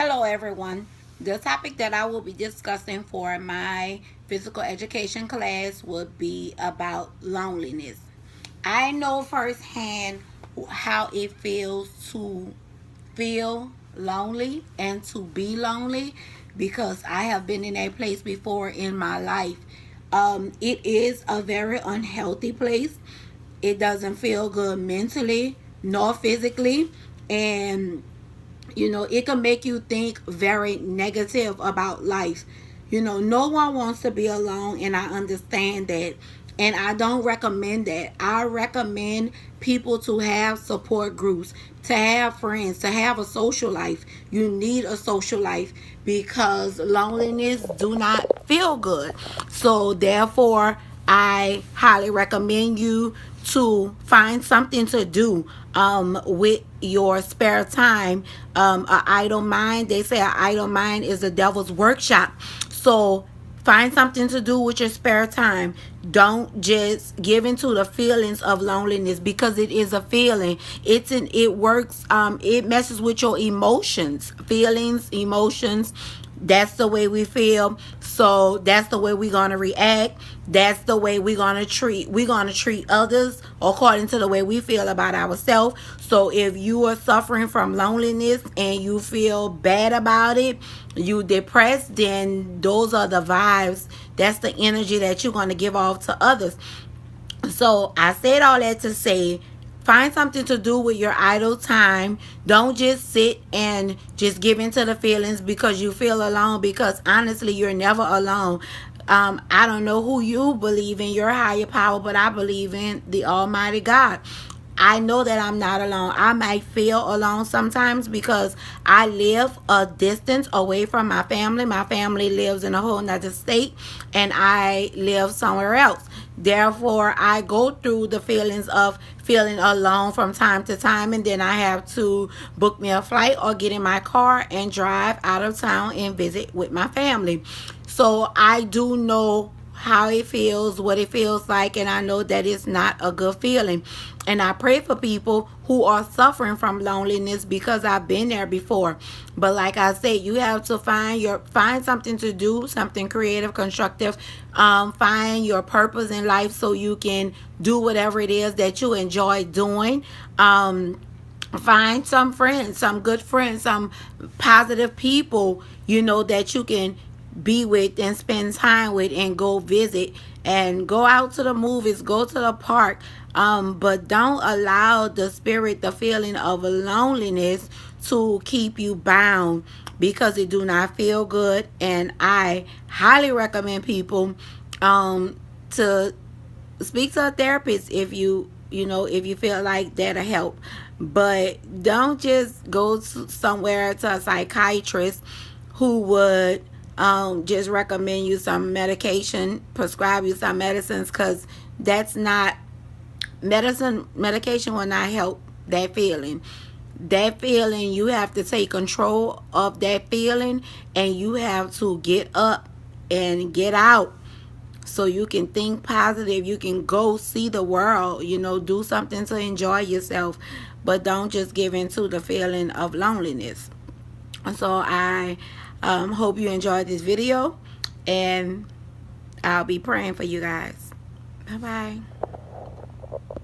Hello, everyone. The topic that I will be discussing for my physical education class would be about loneliness. I know firsthand how it feels to feel lonely and to be lonely because I have been in a place before in my life. It is a very unhealthy place. It doesn't feel good mentally nor physically. And it can make you think very negative about life. No one wants to be alone, and I understand that. And I don't recommend that. I recommend people to have support groups, to have friends, to have a social life. You need a social life because loneliness do not feel good. So therefore, I highly recommend you to find something to do with your spare time. A idle mind, they say, an idle mind is the devil's workshop. So find something to do with your spare time. Don't just give into the feelings of loneliness because it is a feeling. It works. It messes with your emotions, feelings, emotions. That's the way we feel. So that's the way we're gonna react. That's the way we're gonna treat others according to the way we feel about ourselves. So if you are suffering from loneliness and you feel bad about it, you depressed, then those are the vibes. That's the energy that you're gonna give off to others. So I said all that to say, find something to do with your idle time. Don't just sit and just give into the feelings because you feel alone, because honestly, you're never alone. I don't know who you believe in, your higher power, but I believe in the Almighty God. I know that I'm not alone. I might feel alone sometimes because I live a distance away from my family. My family lives in a whole nother state and I live somewhere else. Therefore, I go through the feelings of feeling alone from time to time, and then I have to book me a flight or get in my car and drive out of town and visit with my family. So I do know how it feels, what it feels like, and I know that it's not a good feeling. And I pray for people who are suffering from loneliness because I've been there before. But like I said, you have to find something to do, something creative, constructive. Find your purpose in life so you can do whatever it is that you enjoy doing. Find some friends, some good friends, some positive people, that you can be with and spend time with and go visit and go out to the movies, go to the park. But don't allow the spirit, the feeling of loneliness to keep you bound because it do not feel good. And I highly recommend people to speak to a therapist if you feel like that'll help. But don't just go somewhere to a psychiatrist who would just recommend you some medication, prescribe you some medicines, because that's not medication will not help that feeling. That feeling, you have to take control of that feeling, and you have to get up and get out so you can think positive. You can go see the world, do something to enjoy yourself, but don't just give into the feeling of loneliness. So I hope you enjoyed this video, and I'll be praying for you guys. Bye bye.